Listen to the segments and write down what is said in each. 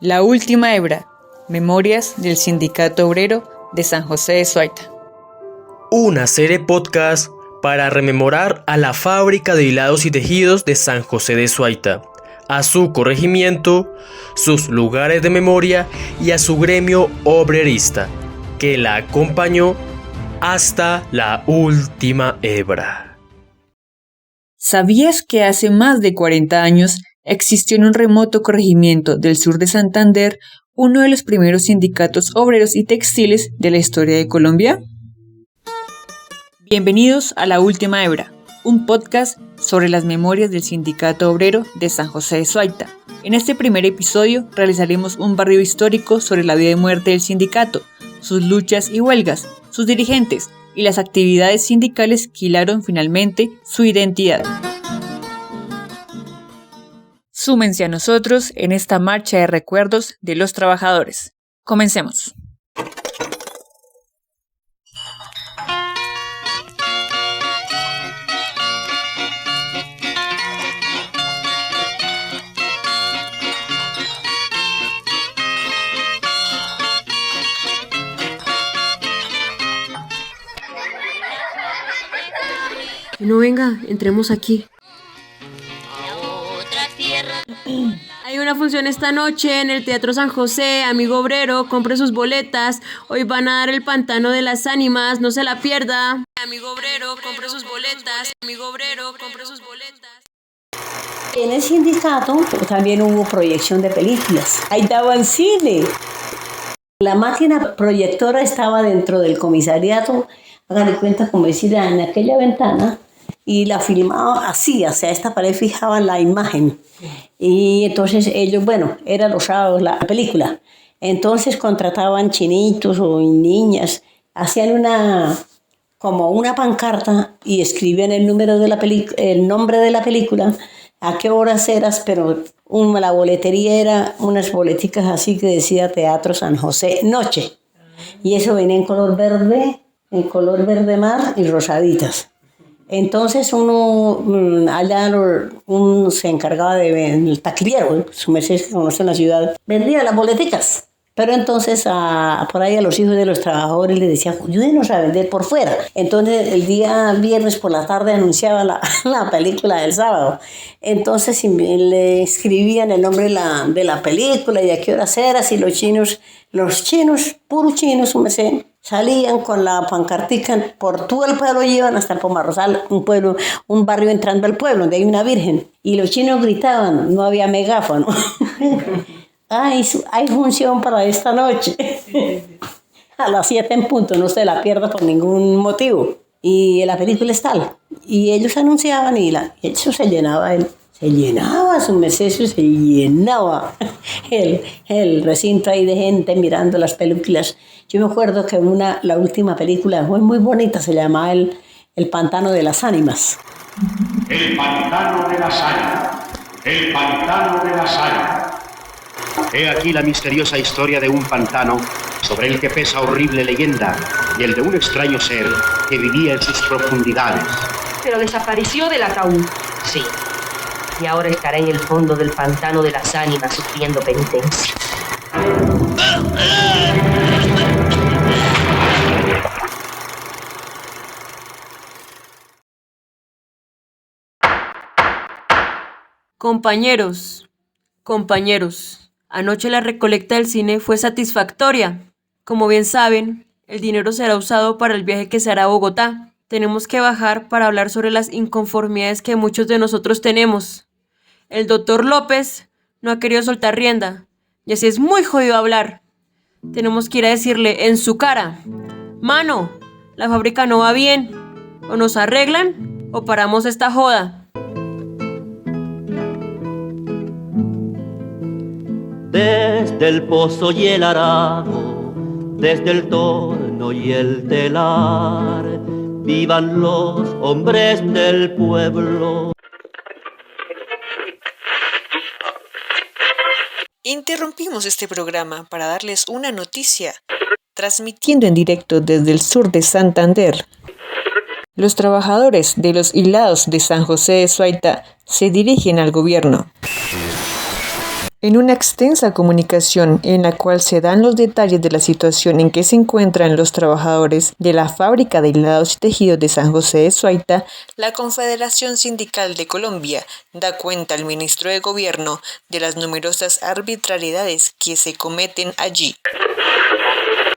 La última hebra, memorias del Sindicato Obrero de San José de Suaita. Una serie podcast para rememorar a la fábrica de hilados y tejidos de San José de Suaita, a su corregimiento, sus lugares de memoria y a su gremio obrerista, que la acompañó hasta la última hebra. ¿Sabías que hace más de 40 años existió en un remoto corregimiento del sur de Santander uno de los primeros sindicatos obreros y textiles de la historia de Colombia? Bienvenidos a La Última Hebra, un podcast sobre las memorias del Sindicato Obrero de San José de Suaita. En este primer episodio realizaremos un barrido histórico sobre la vida y muerte del sindicato, sus luchas y huelgas, sus dirigentes y las actividades sindicales que hilaron finalmente su identidad. Súmense a nosotros en esta marcha de recuerdos de los trabajadores. Comencemos. No, venga, entremos aquí. Hay una función esta noche en el Teatro San José, amigo obrero, compre sus boletas. Hoy van a dar el Pantano de las Ánimas, no se la pierda. Amigo obrero, compre sus boletas. Amigo obrero, compre sus boletas. En el sindicato también hubo proyección de películas. Ahí daban cine. La máquina proyectora estaba dentro del comisariato. Hagan de cuenta, como decir, en aquella ventana. Y la filmaba así, hacia esta pared fijaban la imagen. Y entonces ellos, era los sábados la película. Entonces contrataban chinitos o niñas, hacían como una pancarta y escribían el nombre de la película, a qué horas eras, pero la boletería era unas boleticas así que decía Teatro San José Noche. Y eso venía en color verde mar y rosaditas. Entonces uno se encargaba el taquillero, su merced que conoce en la ciudad, vendía las boleticas. Pero entonces por ahí a los hijos de los trabajadores les decían, ayúdenos a vender por fuera. Entonces el día viernes por la tarde anunciaba la película del sábado. Entonces le escribían el nombre de la película y a qué horas era, y los chinos, puros chinos, su merced, salían con la pancartica por todo el pueblo, llevan hasta el Pomarrosal, un barrio entrando al pueblo, donde hay una virgen. Y los chinos gritaban, no había megáfono. Hay función para esta noche. A las 7 en punto, no se la pierda por ningún motivo. Y la película es tal. Y ellos anunciaban y eso se llenaba. Su merced, se llenaba el recinto ahí de gente mirando las películas. Yo me acuerdo que la última película fue muy bonita, se llamaba El Pantano de las Ánimas. El Pantano de las Ánimas. El Pantano de las Ánimas. He aquí la misteriosa historia de un pantano sobre el que pesa horrible leyenda y el de un extraño ser que vivía en sus profundidades. Pero desapareció del ataúd. Sí. Y ahora estará en el fondo del pantano de las ánimas sufriendo penitencia. Compañeros, anoche la recolecta del cine fue satisfactoria. Como bien saben, el dinero será usado para el viaje que se hará a Bogotá. Tenemos que bajar para hablar sobre las inconformidades que muchos de nosotros tenemos. El doctor López no ha querido soltar rienda, y así es muy jodido hablar. Tenemos que ir a decirle en su cara, mano, la fábrica no va bien, o nos arreglan o paramos esta joda. Desde el pozo y el arado, desde el torno y el telar, vivan los hombres del pueblo. Interrumpimos este programa para darles una noticia. Transmitiendo en directo desde el sur de Santander, los trabajadores de los hilados de San José de Suaita se dirigen al gobierno. En una extensa comunicación en la cual se dan los detalles de la situación en que se encuentran los trabajadores de la fábrica de hilados y tejidos de San José de Suaita, la Confederación Sindical de Colombia da cuenta al ministro de Gobierno de las numerosas arbitrariedades que se cometen allí.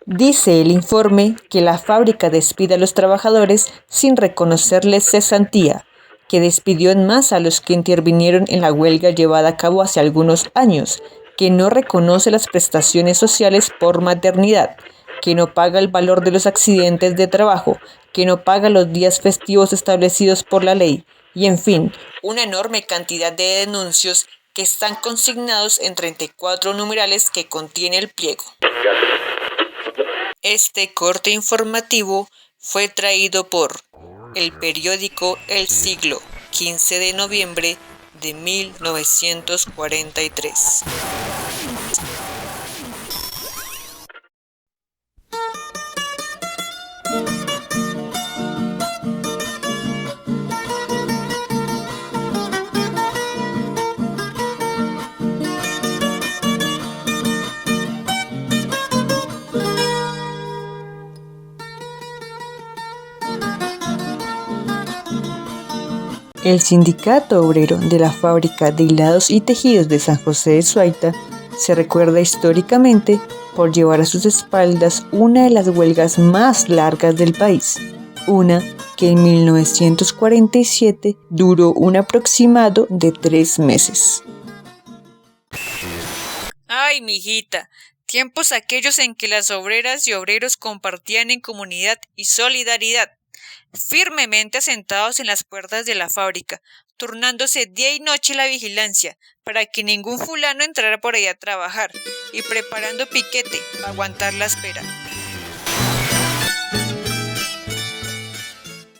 Dice el informe que la fábrica despide a los trabajadores sin reconocerles cesantía, que despidió en masa a los que intervinieron en la huelga llevada a cabo hace algunos años, que no reconoce las prestaciones sociales por maternidad, que no paga el valor de los accidentes de trabajo, que no paga los días festivos establecidos por la ley, y en fin, una enorme cantidad de denuncios que están consignados en 34 numerales que contiene el pliego. Este corte informativo fue traído por el periódico El Siglo, 15 de noviembre de 1943. El Sindicato Obrero de la Fábrica de Hilados y Tejidos de San José de Suaita se recuerda históricamente por llevar a sus espaldas una de las huelgas más largas del país, una que en 1947 duró un aproximado de 3 meses. ¡Ay, mijita! Tiempos aquellos en que las obreras y obreros compartían en comunidad y solidaridad, firmemente asentados en las puertas de la fábrica, turnándose día y noche la vigilancia para que ningún fulano entrara por ahí a trabajar y preparando piquete para aguantar la espera.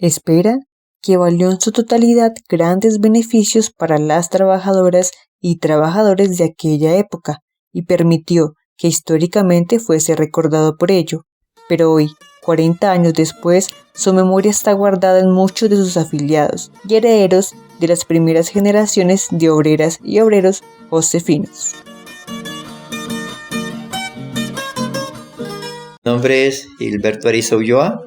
Espera que valió en su totalidad grandes beneficios para las trabajadoras y trabajadores de aquella época y permitió que históricamente fuese recordado por ello, pero hoy, 40 años después, su memoria está guardada en muchos de sus afiliados y herederos de las primeras generaciones de obreras y obreros josefinos. Mi nombre es Gilberto Ariza Ulloa,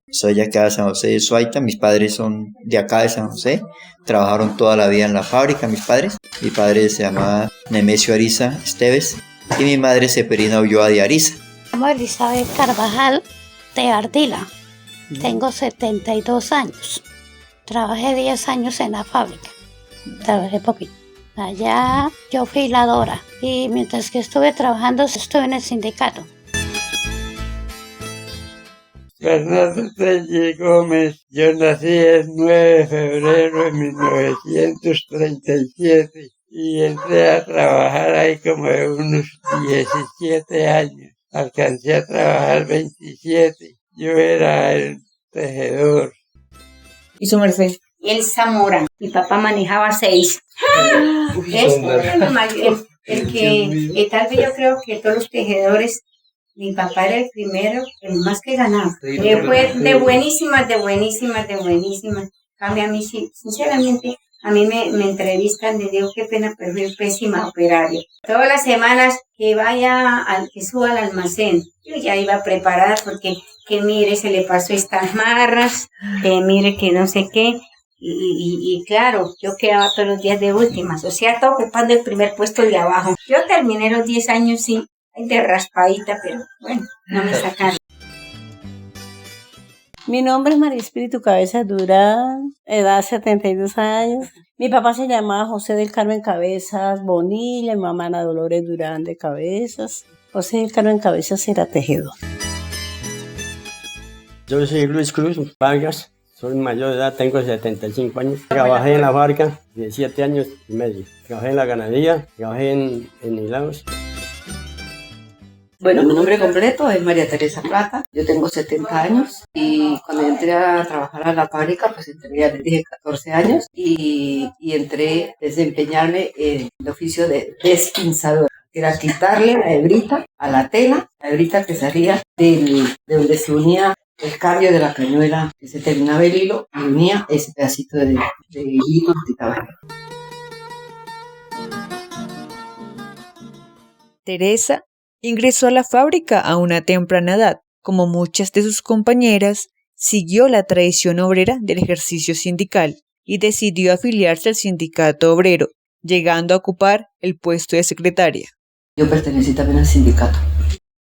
soy de acá de San José de Suaita. Mis padres son de acá de San José, trabajaron toda la vida en la fábrica mis padres. Mi padre se llamaba Nemesio Ariza Esteves y mi madre Seferina Ulloa de Ariza. Me llamo Elizabeth Carvajal de Ardila, tengo 72 años, trabajé 10 años en la fábrica, trabajé poquito. Allá yo fui hiladora y mientras que estuve trabajando estuve en el sindicato. Fernando Telle Gómez, yo nací el 9 de febrero de 1937 y entré a trabajar ahí como de unos 17 años. Alcancé a trabajar 27. Yo era el tejedor. ¿Y su merced? El Zamora. Mi papá manejaba 6. El que tal vez yo creo que todos los tejedores, mi papá era el primero, el más que ganaba. Fue de buenísimas. Cambia a mí, sí, sinceramente, a mí me entrevistan, les digo qué pena, pero soy pésima operaria. Todas las semanas que que suba al almacén, yo ya iba preparada porque que mire, se le pasó estas marras, que mire que no sé qué. Y claro, yo quedaba todos los días de últimas, o sea, todo ocupando el primer puesto de abajo. Yo terminé los 10 años, sí, de raspadita, pero bueno, no me sacaron. Mi nombre es María Espíritu Cabezas Durán, edad 72 años. Mi papá se llamaba José del Carmen Cabezas Bonilla, mi mamá Ana Dolores Durán de Cabezas. José del Carmen Cabezas era tejedor. Yo soy Luis Cruz Vargas, soy mayor de edad, tengo 75 años. Trabajé en la fábrica 17 años y medio. Trabajé en la ganadería, trabajé en hilados. Bueno, mi nombre completo es María Teresa Plata, yo tengo 70 años y cuando entré a trabajar a la fábrica, pues entré, ya les dije, 14 años y entré a desempeñarme en el oficio de despinzador, que era quitarle la hebrita a la tela, la hebrita que salía de donde se unía el cambio de la cañuela, que se terminaba el hilo y unía ese pedacito de hilo que estaba ahí. Teresa ingresó a la fábrica a una temprana edad. Como muchas de sus compañeras, siguió la tradición obrera del ejercicio sindical y decidió afiliarse al sindicato obrero, llegando a ocupar el puesto de secretaria. Yo pertenecí también al sindicato.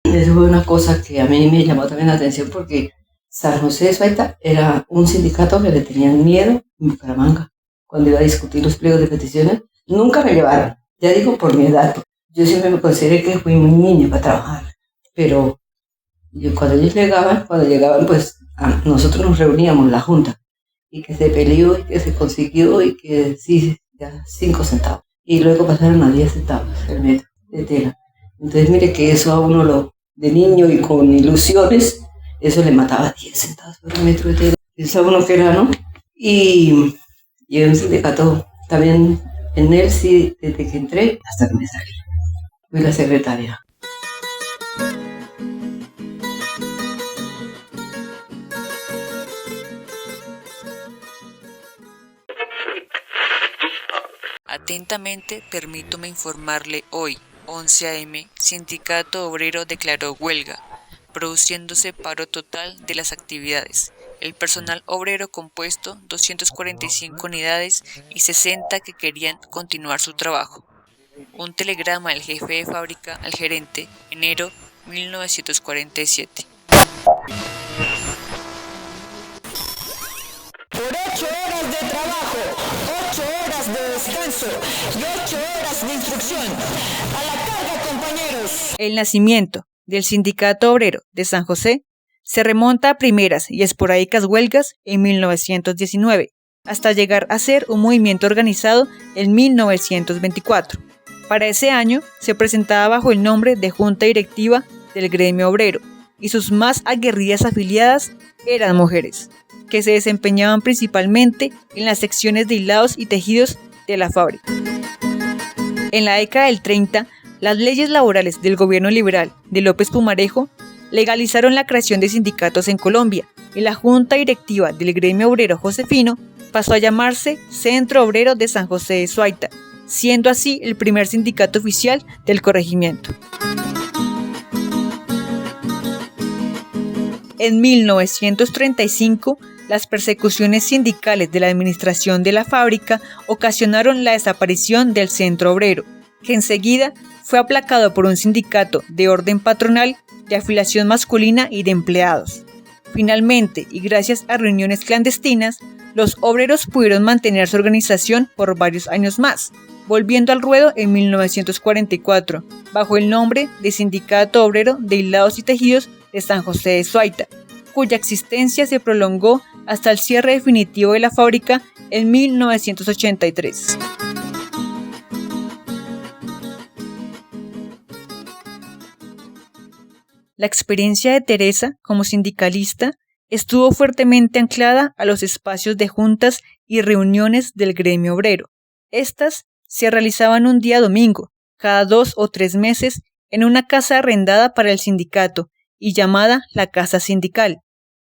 Eso fue una cosa que a mí me llamó también la atención porque San José de Suaita era un sindicato que le tenían miedo en Bucaramanga. Cuando iba a discutir los pliegos de peticiones, nunca me llevaron. Ya digo por mi edad. Yo siempre me consideré que fui muy niña para trabajar. Pero cuando ellos llegaban, pues nosotros nos reuníamos, la junta, y que se peleó y que se consiguió y que sí, ya 5 centavos. Y luego pasaron a 10 centavos el metro de tela. Entonces mire que eso a uno de niño y con ilusiones, eso le mataba 10 centavos por el metro de tela. Pensaba uno que era, ¿no? Y en un sindicato también, en él sí, desde que entré hasta que me salí. Fui la secretaria. Atentamente, permítome informarle hoy, 11 a.m., Sindicato Obrero declaró huelga, produciéndose paro total de las actividades. El personal obrero compuesto 245 unidades y 60 que querían continuar su trabajo. Un telegrama del jefe de fábrica al gerente, enero 1947. Por 8 horas de trabajo, 8 horas de descanso y 8 horas de instrucción. A la carga, compañeros. El nacimiento del Sindicato Obrero de San José se remonta a primeras y esporádicas huelgas en 1919, hasta llegar a ser un movimiento organizado en 1924. Para ese año se presentaba bajo el nombre de Junta Directiva del Gremio Obrero y sus más aguerridas afiliadas eran mujeres, que se desempeñaban principalmente en las secciones de hilados y tejidos de la fábrica. En la década del 30, las leyes laborales del gobierno liberal de López Pumarejo legalizaron la creación de sindicatos en Colombia y la Junta Directiva del Gremio Obrero Josefino pasó a llamarse Centro Obrero de San José de Suaita, siendo así el primer sindicato oficial del corregimiento. En 1935, las persecuciones sindicales de la administración de la fábrica ocasionaron la desaparición del Centro Obrero, que enseguida fue aplacado por un sindicato de orden patronal de afiliación masculina y de empleados. Finalmente, y gracias a reuniones clandestinas, los obreros pudieron mantener su organización por varios años más, volviendo al ruedo en 1944, bajo el nombre de Sindicato Obrero de Hilados y Tejidos de San José de Suaita, cuya existencia se prolongó hasta el cierre definitivo de la fábrica en 1983. La experiencia de Teresa como sindicalista estuvo fuertemente anclada a los espacios de juntas y reuniones del gremio obrero. Estas se realizaban un día domingo, cada 2 o 3 meses, en una casa arrendada para el sindicato y llamada la Casa Sindical.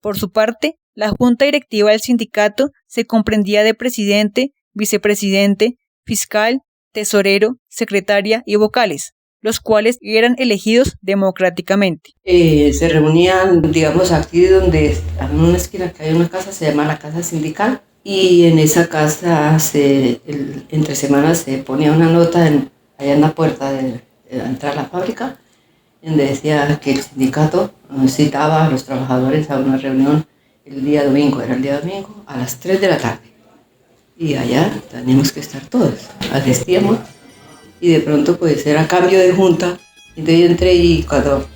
Por su parte, la junta directiva del sindicato se comprendía de presidente, vicepresidente, fiscal, tesorero, secretaria y vocales, los cuales eran elegidos democráticamente. Se reunían, digamos, aquí donde, en una esquina que hay una casa, se llama la Casa Sindical, y en esa casa, entre semanas, se ponía una nota allá en la puerta de la entrada a la fábrica, donde decía que el sindicato citaba a los trabajadores a una reunión el día domingo, a las 3 de la tarde. Y allá teníamos que estar todos, asistíamos, y de pronto pues era cambio de junta. Entonces yo entré y cuando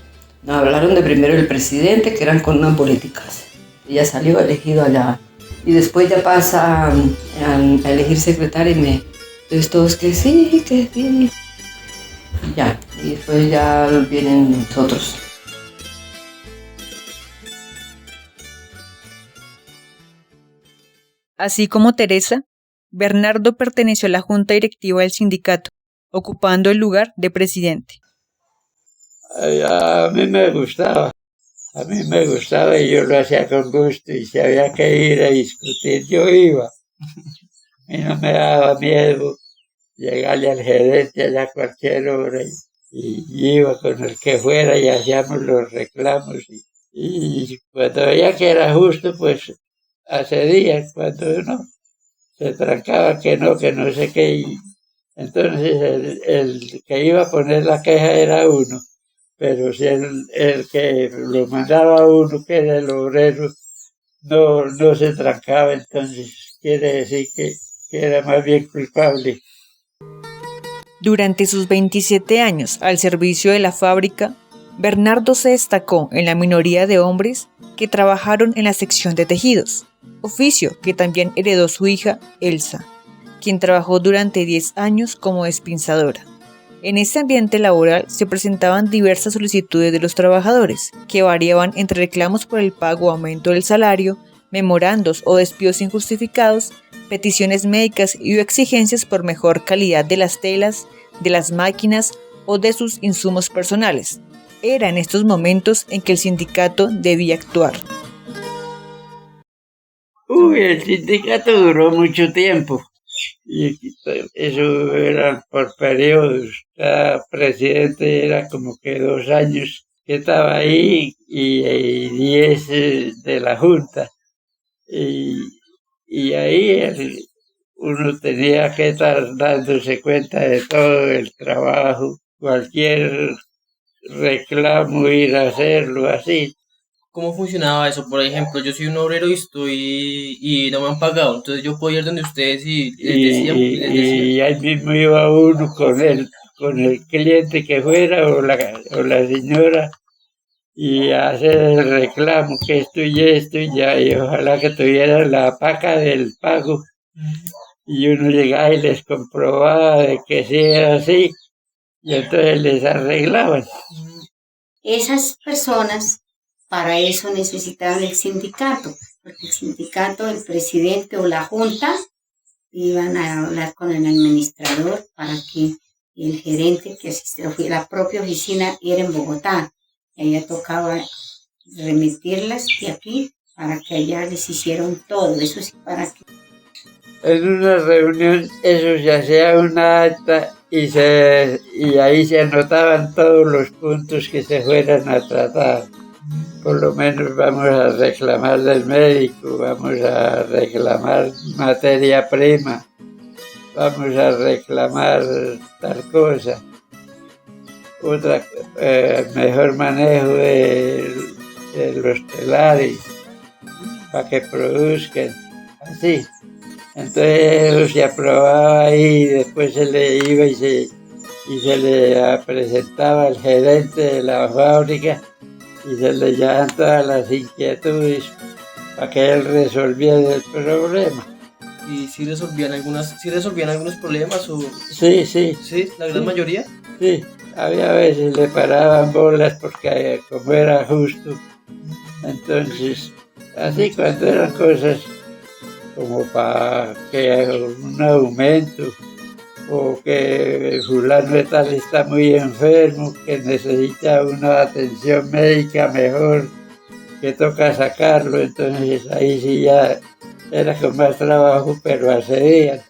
nos hablaron de primero el presidente, que eran con unas políticas, ella salió elegido allá. Y después ya pasa a elegir secretaria y entonces todos que sí. Ya, y después ya vienen nosotros. Así como Teresa, Bernardo perteneció a la junta directiva del sindicato, ocupando el lugar de presidente. A mí me gustaba y yo lo hacía con gusto, y si había que ir a discutir, yo iba. Y no me daba miedo llegarle al gerente a cualquier hora y iba con el que fuera y hacíamos los reclamos. Y cuando veía que era justo, pues accedía. Cuando no, se trancaba que no sé qué. Y entonces el que iba a poner la queja era uno. Pero si el que lo mandaba a uno, que era el obrero, no se trancaba, entonces quiere decir que era más bien culpable. Durante sus 27 años al servicio de la fábrica, Bernardo se destacó en la minoría de hombres que trabajaron en la sección de tejidos, oficio que también heredó su hija, Elsa, quien trabajó durante 10 años como despinzadora. En este ambiente laboral se presentaban diversas solicitudes de los trabajadores, que variaban entre reclamos por el pago o aumento del salario, memorandos o despidos injustificados, peticiones médicas y exigencias por mejor calidad de las telas, de las máquinas o de sus insumos personales. Era en estos momentos en que el sindicato debía actuar. El sindicato duró mucho tiempo. Y eso era por periodos. Cada presidente era como que 2 años que estaba ahí y 10 de la Junta. Y ahí uno tenía que estar dándose cuenta de todo el trabajo, cualquier reclamo, ir a hacerlo así. ¿Cómo funcionaba eso? Por ejemplo, yo soy un obrero y no me han pagado, entonces yo puedo ir donde ustedes y les decía. Y ahí mismo iba uno con el cliente que fuera o la señora y hacer el reclamo que esto y ya, y ojalá que tuvieran la paca del pago. Y uno llegaba y les comprobaba de que sí era así y entonces les arreglaban. Esas personas para eso necesitaban el sindicato, porque el sindicato, el presidente o la junta iban a hablar con el administrador para que el gerente que asistió, la propia oficina era en Bogotá, y allá tocaba remitirlas de aquí para que allá les hicieron todo, eso sí, para que... En una reunión eso se hacía una acta y ahí se anotaban todos los puntos que se fueran a tratar. Por lo menos vamos a reclamar del médico, vamos a reclamar materia prima, vamos a reclamar tal cosa. Otra, mejor manejo de los telares para que produzcan, así. Entonces eso se aprobaba ahí y después se le iba y se le presentaba al gerente de la fábrica y se le llevaban todas las inquietudes para que él resolviera el problema. ¿Y si resolvían algunos problemas o...? Sí. ¿Sí? ¿La gran mayoría? Sí, había veces le paraban bolas porque como era justo. Entonces, así cuando eran cosas como para que un aumento o que fulano de tal está muy enfermo, que necesita una atención médica mejor, que toca sacarlo, entonces ahí sí ya era con más trabajo, pero accedían.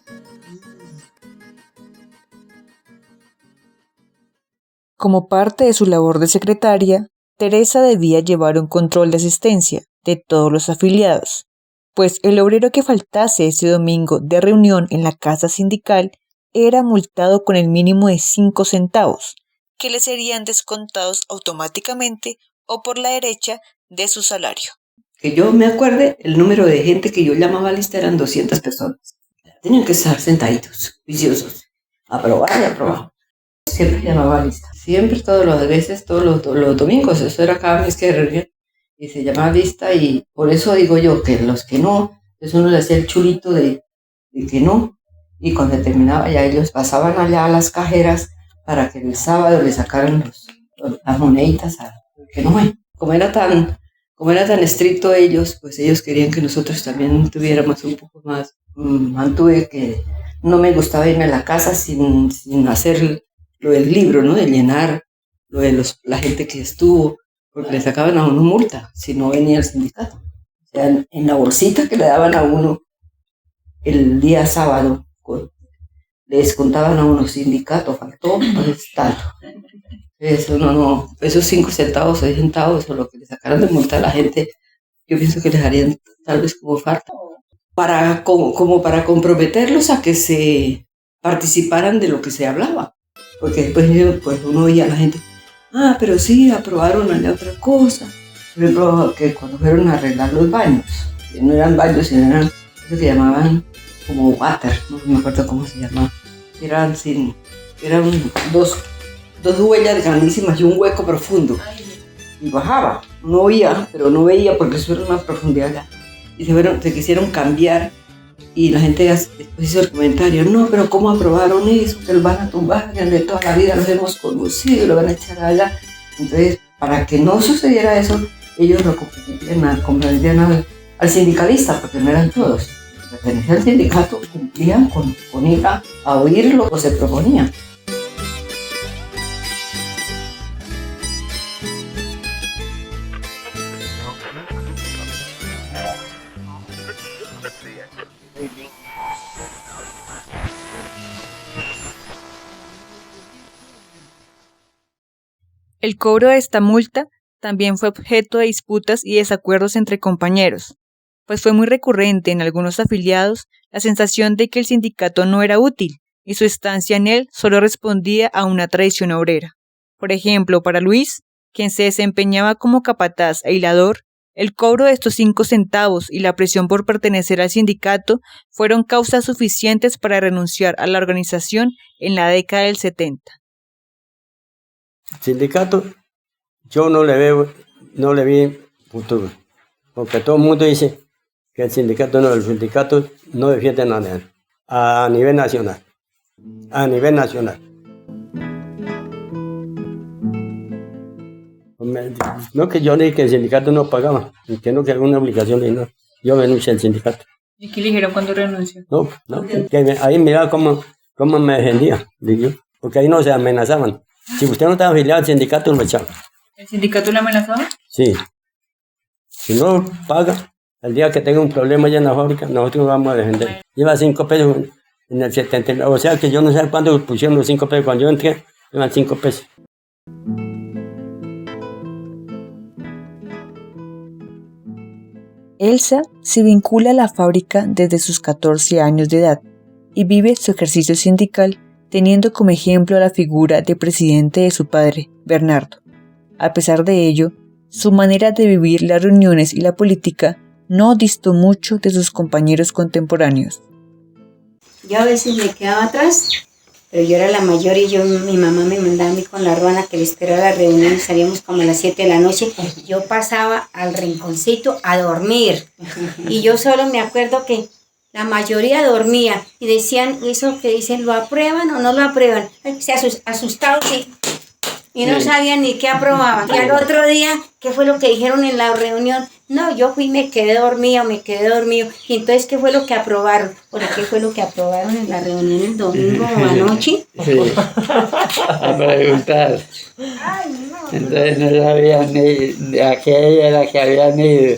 Como parte de su labor de secretaria, Teresa debía llevar un control de asistencia de todos los afiliados, pues el obrero que faltase ese domingo de reunión en la casa sindical era multado con el mínimo de 5 centavos, que le serían descontados automáticamente o por la derecha de su salario. Que yo me acuerde, el número de gente que yo llamaba a lista eran 200 personas. Tenían que estar sentaditos, viciosos, aprobar y aprobar. Siempre llamaba a lista, siempre, todas las veces, todos los domingos, eso era cada mes que reunión. Y se llamaba lista y por eso digo yo que los que no, pues uno le hacía el chulito de que no. Y cuando terminaba ya ellos pasaban allá a las cajeras para que el sábado le sacaran las moneditas al que no hay. Como era tan estricto ellos, pues ellos querían que nosotros también tuviéramos un poco más. Mantuve que no me gustaba irme a la casa sin hacer lo del libro, ¿no? De llenar lo de la gente que estuvo, porque le sacaban a uno multa si no venía el sindicato. O sea, en la bolsita que le daban a uno el día sábado, le descontaban a unos sindicatos, faltó, pues tanto. Eso no, esos 5 centavos, 6 centavos, eso es lo que le sacaron de multa a la gente, yo pienso que les harían tal vez como falta, como para comprometerlos a que se participaran de lo que se hablaba. Porque después pues uno oía a la gente, pero sí, aprobaron allá otra cosa. Por ejemplo, que cuando fueron a arreglar los baños, que no eran baños, sino eran lo que llamaban como water, no me acuerdo cómo se llamaba. Eran dos huellas grandísimas y un hueco profundo. Y bajaba, no oía, pero no veía porque eso era una profundidad ya. Y se quisieron cambiar y la gente después hizo el comentario, no, pero ¿cómo aprobaron eso? Que lo van a tumbar, ya de toda la vida los hemos conocido, lo van a echar allá. Entonces, para que no sucediera eso, ellos lo comprometían al sindicalista, porque no eran todos. Pertenecían al sindicato, cumplían con ir a oír lo que se proponía. El cobro de esta multa también fue objeto de disputas y desacuerdos entre compañeros, pues fue muy recurrente en algunos afiliados la sensación de que el sindicato no era útil y su estancia en él solo respondía a una tradición obrera. Por ejemplo, para Luis, quien se desempeñaba como capataz e hilador, el cobro de estos 5 centavos y la presión por pertenecer al sindicato fueron causas suficientes para renunciar a la organización en la década del 70. Sindicato, yo no le vi futuro, porque todo el mundo dice que el sindicato no defiende a nivel nacional, No que yo le dije que el sindicato no pagaba, y que no que alguna obligación y no, yo renuncié al sindicato. ¿Y qué le dijeron cuando renunció? No, que ahí miraba cómo me defendía, digo, porque ahí no se amenazaban. Si usted no estaba afiliado al sindicato, lo echaban. ¿El sindicato le amenazaba? Sí. Si no paga, el día que tenga un problema allá en la fábrica, nosotros vamos a defender. Lleva 5 pesos en el 70, o sea que yo no sé cuándo pusieron los 5 pesos. Cuando yo entré, llevan 5 pesos. Elsa se vincula a la fábrica desde sus 14 años de edad y vive su ejercicio sindical teniendo como ejemplo a la figura de presidente de su padre, Bernardo. A pesar de ello, su manera de vivir las reuniones y la política no distó mucho de sus compañeros contemporáneos. Yo a veces me quedaba atrás, pero yo era la mayor y mi mamá me mandaba a mí con la ruana que le esperaba la reunión y salíamos como a las 7 de la noche. Yo pasaba al rinconcito a dormir y yo solo me acuerdo que la mayoría dormía y decían eso que dicen, ¿lo aprueban o no lo aprueban? Se asustaban y no sabían ni qué aprobaban. Y al otro día, ¿qué fue lo que dijeron en la reunión? No, yo fui y me quedé dormido. Y entonces, ¿qué fue lo que aprobaron? ¿Por qué fue lo que aprobaron en la reunión el domingo o anoche? Sí, a preguntar. Ay, no. Entonces no sabían ni de aquella era que habían ido.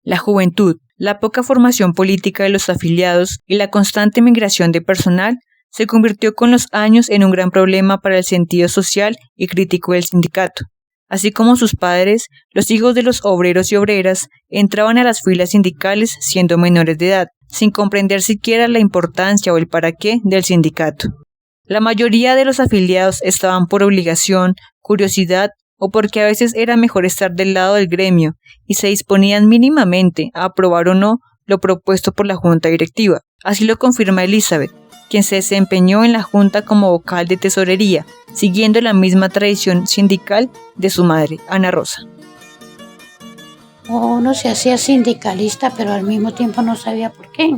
La juventud, la poca formación política de los afiliados y la constante migración de personal se convirtió con los años en un gran problema para el sentido social y crítico del sindicato. Así como sus padres, los hijos de los obreros y obreras entraban a las filas sindicales siendo menores de edad, sin comprender siquiera la importancia o el para qué del sindicato. La mayoría de los afiliados estaban por obligación, curiosidad o porque a veces era mejor estar del lado del gremio y se disponían mínimamente a aprobar o no lo propuesto por la junta directiva. Así lo confirma Elizabeth, quien se desempeñó en la junta como vocal de tesorería, siguiendo la misma tradición sindical de su madre, Ana Rosa. Uno se hacía sindicalista, pero al mismo tiempo no sabía por qué.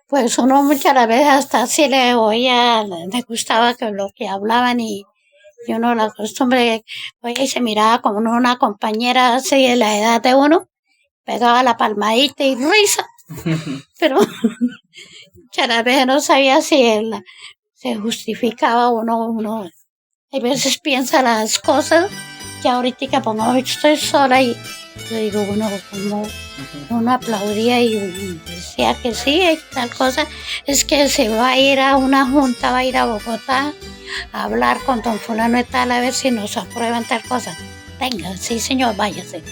Pues uno muchas veces hasta si le oía, le gustaba que lo que hablaban y uno la costumbre, oye, y se miraba como una compañera así de la edad de uno, pegaba la palmadita y risa, pero muchas veces no sabía si se justificaba uno. Hay veces piensa las cosas que ahorita, pongamos, estoy sola y Yo digo, bueno, como uno aplaudía y decía que sí, tal cosa, es que se va a ir a una junta, va a ir a Bogotá a hablar con don fulano y tal, a ver si nos aprueban tal cosa. Venga, sí señor, váyase.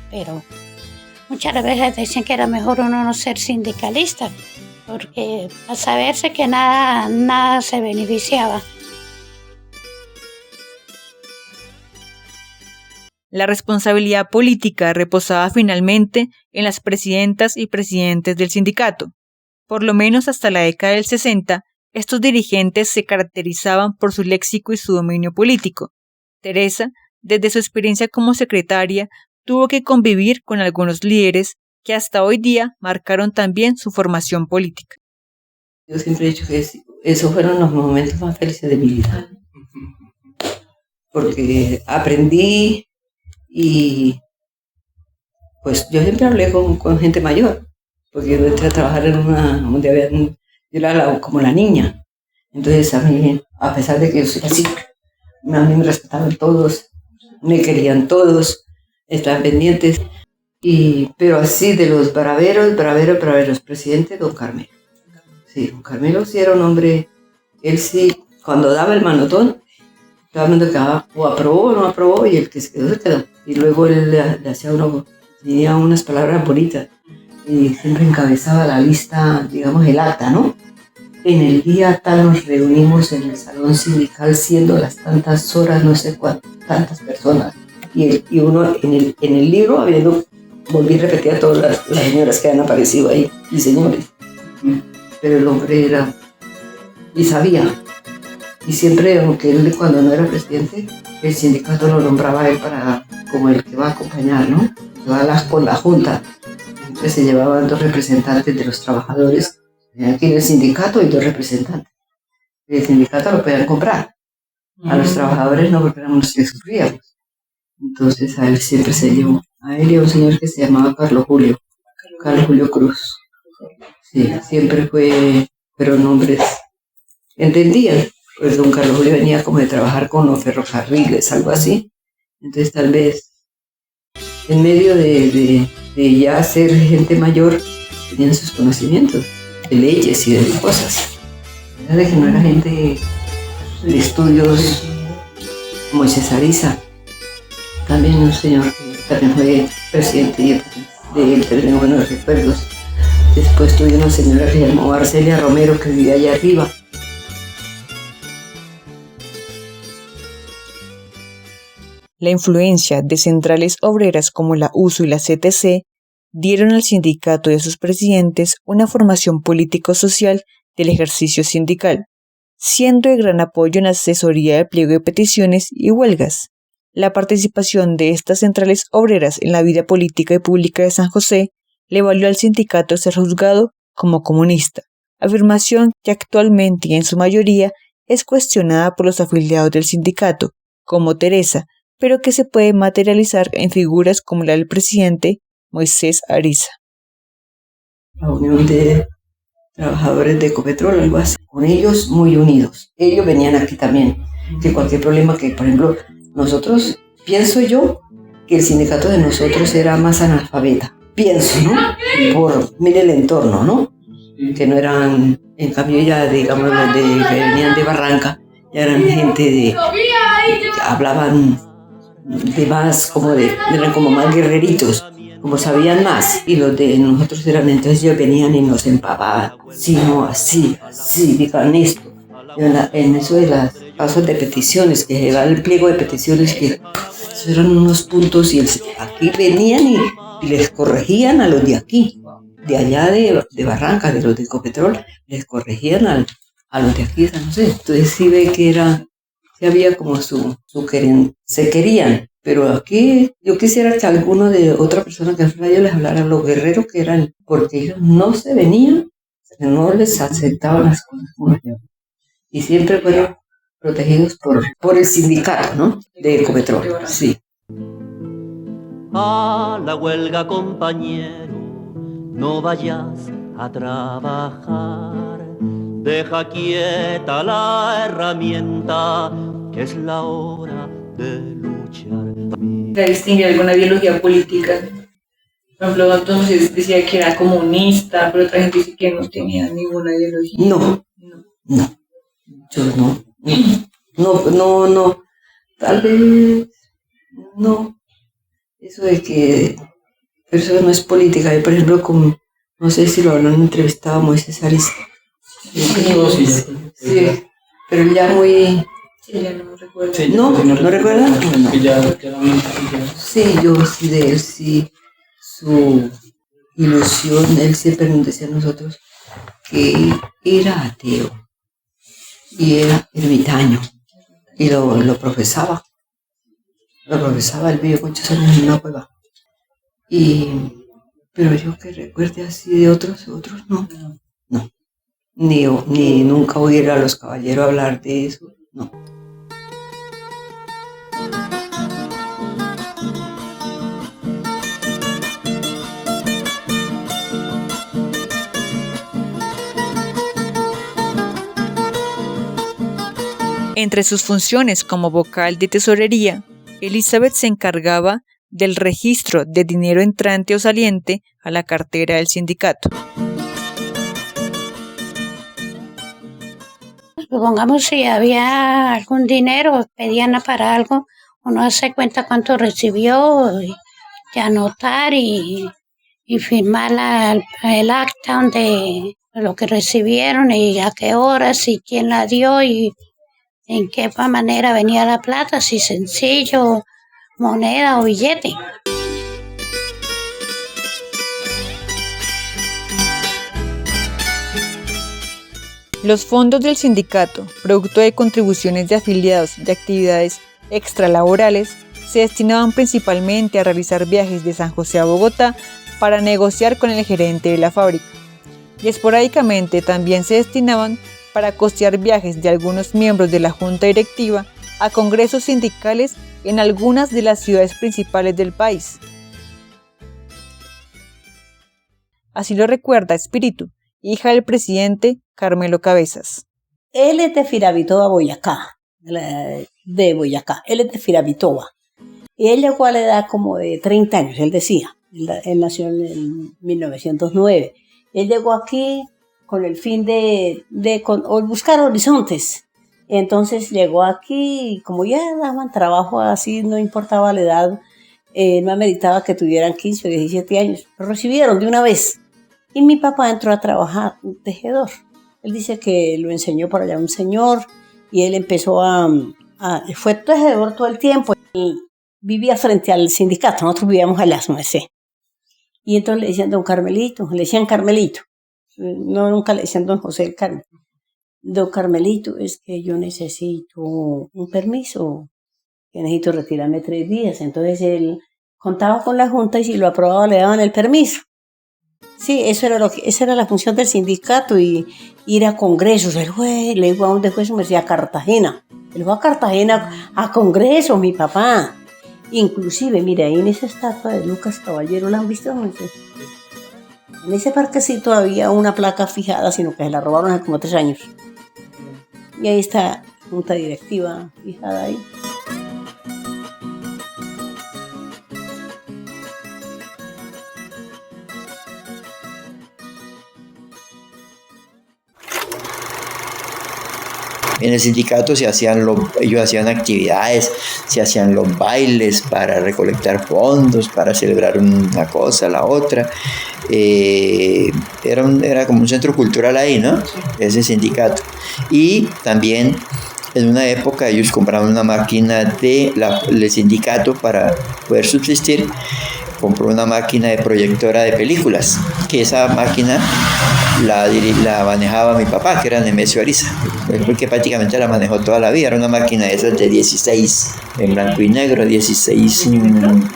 Pero muchas veces decían que era mejor uno no ser sindicalista, porque a saberse que nada se beneficiaba. La responsabilidad política reposaba finalmente en las presidentas y presidentes del sindicato. Por lo menos hasta la década del 60, estos dirigentes se caracterizaban por su léxico y su dominio político. Teresa, desde su experiencia como secretaria, tuvo que convivir con algunos líderes que hasta hoy día marcaron también su formación política. Yo siempre he dicho que esos fueron los momentos más felices de mi vida, porque aprendí y pues yo siempre hablé con gente mayor, porque yo entré a trabajar en yo era como la niña. Entonces a mí, a pesar de que yo soy así, a mí me respetaban todos, me querían todos, estaban pendientes. Pero así de los braveros, presidente don Carmelo. Sí, don Carmelo sí era un hombre, él sí, cuando daba el manotón, todo el mundo quedaba o aprobó o no aprobó, y el que se quedó, se quedó. Y luego él le hacía tenía unas palabras bonitas, y siempre encabezaba la lista, digamos, el acta, ¿no? En el día tal nos reunimos en el salón sindical, siendo las tantas horas, no sé cuántas, tantas personas. Y uno en el libro, volví a repetir a todas las señoras que han aparecido ahí, y señores. Pero el hombre era, y sabía. Y siempre, aunque él cuando no era presidente, el sindicato lo nombraba a él como el que va a acompañar, ¿no? Que va con la junta. Entonces se llevaban 2 representantes de los trabajadores. Aquí en el sindicato hay 2 representantes. El sindicato lo podían comprar. A los trabajadores no, porque éramos los que sufríamos. Entonces a él siempre se llevó. A él y a un señor que se llamaba Carlos Julio Cruz. Sí, siempre fueron hombres, entendían. Pues don Carlos Julio venía como de trabajar con los ferrocarriles, algo así. Entonces tal vez en medio de ya ser gente mayor, tenían sus conocimientos de leyes y de cosas. De que no era gente de estudios como César Isa. También un señor que también fue presidente y de él tengo buenos recuerdos. Después tuve una señora que se llamó Arcelia Romero, que vivía allá arriba. La influencia de centrales obreras como la USO y la CTC dieron al sindicato y a sus presidentes una formación político-social del ejercicio sindical, siendo de gran apoyo en la asesoría del pliego de peticiones y huelgas. La participación de estas centrales obreras en la vida política y pública de San José le valió al sindicato ser juzgado como comunista, afirmación que actualmente y en su mayoría es cuestionada por los afiliados del sindicato, como Teresa, pero que se puede materializar en figuras como la del presidente Moisés Ariza. La Unión de Trabajadores de Ecopetrol, algo así, con ellos muy unidos. Ellos venían aquí también, que cualquier problema que, por ejemplo, nosotros, pienso yo que el sindicato de nosotros era más analfabeta. Pienso, ¿no? Mire el entorno, ¿no? Que no eran, en cambio ya, digamos, los que venían de Barranca, ya eran gente que hablaban de más, eran como más guerreritos, como sabían más. Y los de nosotros eran, entonces ellos venían y nos empapaban. Sí, no, así, digan esto. En eso de los pasos de peticiones, que lleva el pliego de peticiones, que esos eran unos puntos, y aquí venían y les corregían a los de aquí, de allá de Barranca, de los de Ecopetrol, les corregían a los de aquí, no sé. Entonces sí ve que había como se querían, pero aquí yo quisiera que alguno de otra persona que fuera yo les hablara a los guerreros que eran, porque ellos no se venían, no les aceptaban las cosas como yo. Y siempre fueron protegidos por el sindicato, ¿no? De Ecopetrol, sí. A la huelga, compañero, no vayas a trabajar. Deja quieta la herramienta, que es la hora de luchar. intenta distinguir alguna ideología política. Por ejemplo, entonces decía que era comunista, pero otra gente dice que no tenía ninguna ideología. No. Yo no. Tal vez no. Eso de que eso no es política. Yo, por ejemplo, como no sé si lo habrán entrevistado a Moisés Ariza. Sí, pero él ya muy... Sí, ya no recuerdo. Sí, ¿No recuerda? Sí, yo sí de él, sí. Su ilusión, él siempre nos decía a nosotros que era ateo y era ermitaño y lo profesaba. Él vivió muchos años en una cueva. Pero yo que recuerde así de otros no. Ni nunca oír a los caballeros hablar de eso, no. Entre sus funciones como vocal de tesorería, Elizabeth se encargaba del registro de dinero entrante o saliente a la cartera del sindicato. Supongamos si había algún dinero, pedían para algo, uno hace cuenta cuánto recibió y anotar y firmar el acta de lo que recibieron y a qué horas y quién la dio y en qué manera venía la plata, si sencillo, moneda o billete. Los fondos del sindicato, producto de contribuciones de afiliados y actividades extralaborales, se destinaban principalmente a realizar viajes de San José a Bogotá para negociar con el gerente de la fábrica, y esporádicamente también se destinaban para costear viajes de algunos miembros de la junta directiva a congresos sindicales en algunas de las ciudades principales del país. Así lo recuerda Espíritu, hija del presidente Carmelo Cabezas. Él es de Firavitoba, Boyacá, de Boyacá. Él es de Firavitoba. Y él llegó a la edad como de 30 años, él decía. Él nació en 1909. Él llegó aquí con el fin de buscar horizontes. Entonces llegó aquí y como ya daban trabajo así, no importaba la edad, no ameritaba que tuvieran 15 o 17 años. Lo recibieron de una vez. Y mi papá entró a trabajar tejedor. Él dice que lo enseñó por allá un señor y él empezó fue tejedor todo el tiempo. Él vivía frente al sindicato, nosotros vivíamos allá, no sé. Y entonces le decían don Carmelito, le decían Carmelito. No, nunca le decían don José del Carmen. Don Carmelito, es que yo necesito un permiso, que necesito retirarme 3 días. Entonces él contaba con la junta y si lo aprobaba le daban el permiso. Sí, esa era la función del sindicato y ir a congresos. Él fue, le digo, ¿a dónde fue eso? Me decía, a Cartagena. Él fue a Cartagena a congreso, mi papá. Inclusive, mira, ahí en esa estatua de Lucas Caballero, ¿la han visto? No sé. En ese parquecito había una placa fijada, sino que se la robaron hace como 3 años. Y ahí está la junta directiva fijada ahí. En el sindicato ellos hacían actividades, se hacían los bailes para recolectar fondos, para celebrar una cosa, la otra. Era como un centro cultural ahí, ¿no? Ese sindicato. Y también en una época ellos compraron una máquina del sindicato para poder subsistir. Compró una máquina de proyectora de películas, que esa máquina la manejaba mi papá, que era Nemesio Ariza, porque prácticamente la manejó toda la vida. Era una máquina de esas de 16, en blanco y negro, 16.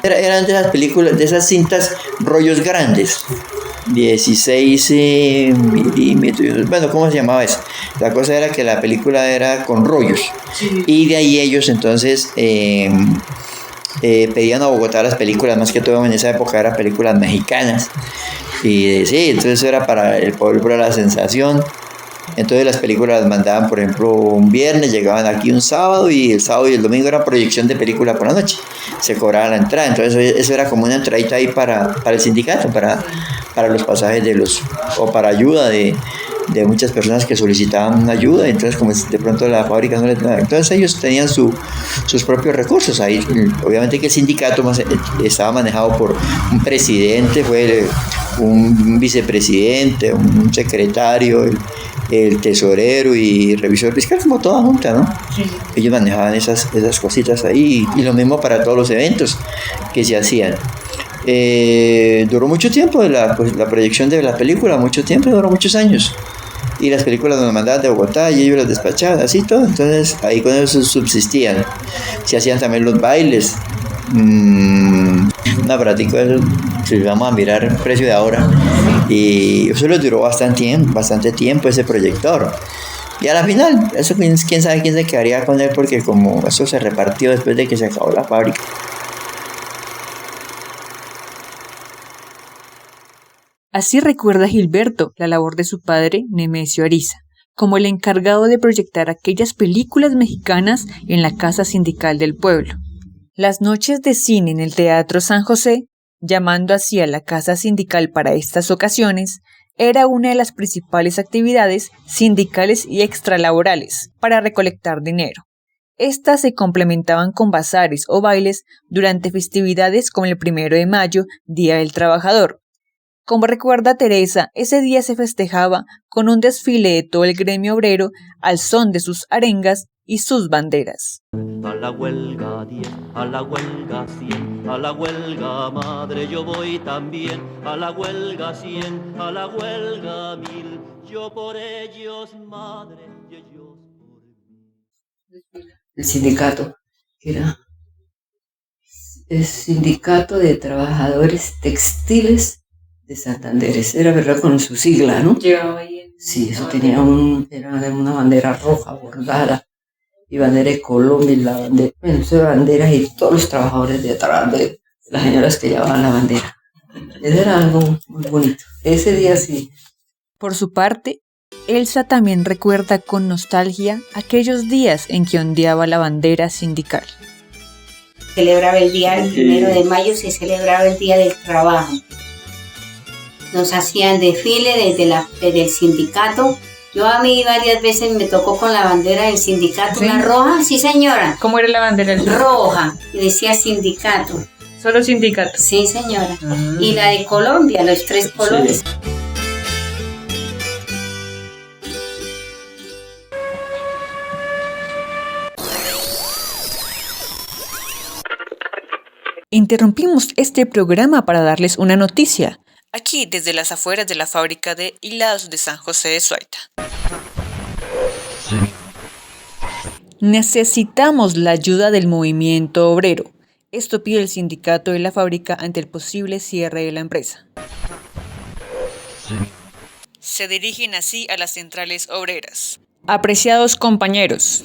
Eran de esas películas, de esas cintas, rollos grandes, 16 milímetros. Bueno, ¿cómo se llamaba eso? La cosa era que la película era con rollos, y de ahí ellos entonces pedían a Bogotá las películas, más que todo en esa época eran películas mexicanas. Y sí, entonces era para el pueblo la sensación. Entonces las películas las mandaban, por ejemplo, un viernes, llegaban aquí un sábado y el sábado y el domingo era proyección de película por la noche. Se cobraba la entrada, entonces eso era como una entradita ahí para el sindicato, para los pasajes o para ayuda de muchas personas que solicitaban ayuda. Entonces como de pronto la fábrica no les daba, entonces ellos tenían sus propios recursos. Ahí obviamente que el sindicato estaba manejado por un presidente, fue un vicepresidente, un secretario, el tesorero y revisor fiscal, como toda junta, ¿no? Sí. Ellos manejaban esas cositas ahí, y lo mismo para todos los eventos que se hacían. Duró mucho tiempo la proyección de la película, mucho tiempo, duró muchos años. Y las películas nos mandaban de Bogotá y ellos las despachaban, así todo. Entonces ahí con eso subsistían. Se hacían también los bailes. Un aparatico, si vamos a mirar el precio de ahora, y eso les duró bastante tiempo ese proyector. Y a la final, eso quién sabe quién se quedaría con él, porque como eso se repartió después de que se acabó la fábrica. Así recuerda Gilberto la labor de su padre, Nemesio Ariza, como el encargado de proyectar aquellas películas mexicanas en la Casa Sindical del pueblo. Las noches de cine en el Teatro San José, llamando así a la Casa Sindical para estas ocasiones, era una de las principales actividades sindicales y extralaborales para recolectar dinero. Estas se complementaban con bazares o bailes durante festividades como el 1 de mayo, Día del Trabajador. Como recuerda Teresa, ese día se festejaba con un desfile de todo el gremio obrero al son de sus arengas y sus banderas. A la huelga 10, a la huelga 100, a la huelga madre yo voy también, a la huelga 100, a la huelga 1000, yo por ellos madre y ellos por mí. El sindicato, que era el Sindicato de Trabajadores Textiles de Santander, era verdad con su sigla, ¿no? Llevaba ahí. Sí, eso tenía era una bandera roja bordada y bandera de Colombia, y la bandera, bueno, eso de banderas y todos los trabajadores de atrás de las señoras que llevaban la bandera. Eso era algo muy bonito. Ese día sí. Por su parte, Elsa también recuerda con nostalgia aquellos días en que ondeaba la bandera sindical. Celebraba el día, el 1 de mayo se celebraba el Día del Trabajo. Nos hacían desfile desde el sindicato. Yo a mí varias veces me tocó con la bandera del sindicato, ¿sí? Una roja, sí señora. ¿Cómo era la bandera? Roja, y decía sindicato. ¿Solo sindicato? Sí señora. Y la de Colombia, los 3 colores. Sí. Interrumpimos este programa para darles una noticia. Aquí, desde las afueras de la fábrica de hilados de San José de Suaita. Sí. Necesitamos la ayuda del movimiento obrero. Esto pide el sindicato de la fábrica ante el posible cierre de la empresa. Sí. Se dirigen así a las centrales obreras. Apreciados compañeros,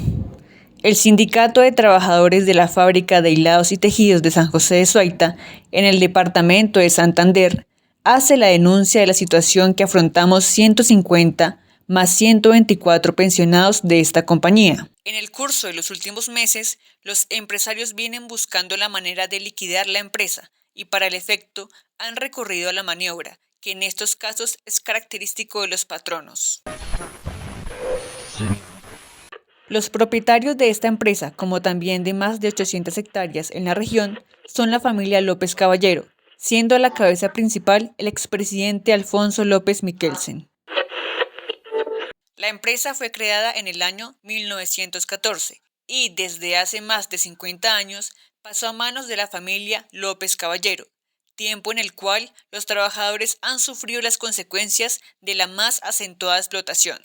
el Sindicato de Trabajadores de la Fábrica de Hilados y Tejidos de San José de Suaita, en el departamento de Santander, hace la denuncia de la situación que afrontamos 150 más 124 pensionados de esta compañía. En el curso de los últimos meses, los empresarios vienen buscando la manera de liquidar la empresa y para el efecto han recurrido a la maniobra, que en estos casos es característico de los patronos. Sí. Los propietarios de esta empresa, como también de más de 800 hectáreas en la región, son la familia López Caballero, siendo la cabeza principal el expresidente Alfonso López Miquelsen. La empresa fue creada en el año 1914 y desde hace más de 50 años pasó a manos de la familia López Caballero, tiempo en el cual los trabajadores han sufrido las consecuencias de la más acentuada explotación.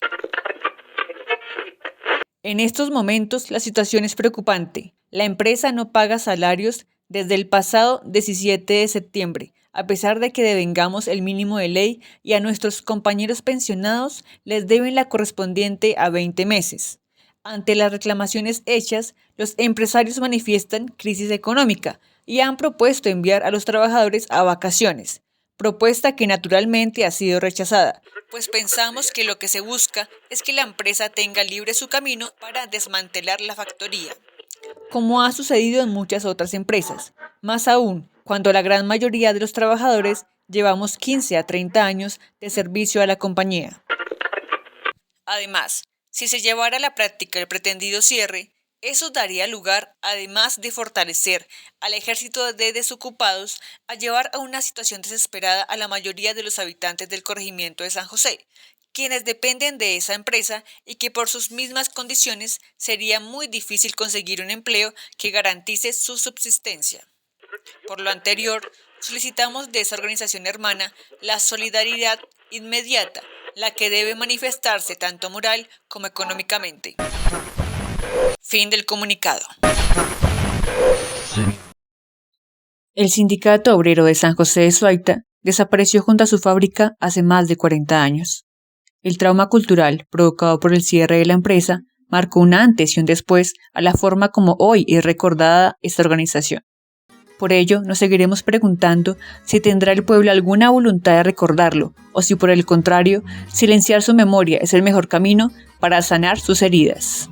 En estos momentos la situación es preocupante. La empresa no paga salarios desde el pasado 17 de septiembre, a pesar de que devengamos el mínimo de ley y a nuestros compañeros pensionados les deben la correspondiente a 20 meses. Ante las reclamaciones hechas, los empresarios manifiestan crisis económica y han propuesto enviar a los trabajadores a vacaciones, propuesta que naturalmente ha sido rechazada, pues pensamos que lo que se busca es que la empresa tenga libre su camino para desmantelar la factoría, como ha sucedido en muchas otras empresas, más aún cuando la gran mayoría de los trabajadores llevamos 15 a 30 años de servicio a la compañía. Además, si se llevara a la práctica el pretendido cierre, eso daría lugar, además de fortalecer al ejército de desocupados, a llevar a una situación desesperada a la mayoría de los habitantes del corregimiento de San José, quienes dependen de esa empresa y que por sus mismas condiciones sería muy difícil conseguir un empleo que garantice su subsistencia. Por lo anterior, solicitamos de esa organización hermana la solidaridad inmediata, la que debe manifestarse tanto moral como económicamente. Fin del comunicado. El Sindicato Obrero de San José de Suaita desapareció junto a su fábrica hace más de 40 años. El trauma cultural provocado por el cierre de la empresa marcó un antes y un después a la forma como hoy es recordada esta organización. Por ello, nos seguiremos preguntando si tendrá el pueblo alguna voluntad de recordarlo, o si por el contrario, silenciar su memoria es el mejor camino para sanar sus heridas.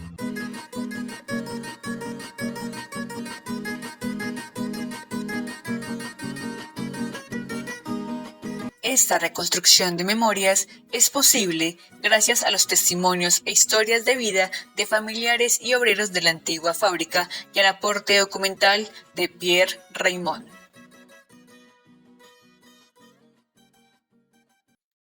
Esta reconstrucción de memorias es posible gracias a los testimonios e historias de vida de familiares y obreros de la antigua fábrica y al aporte documental de Pierre Raymond.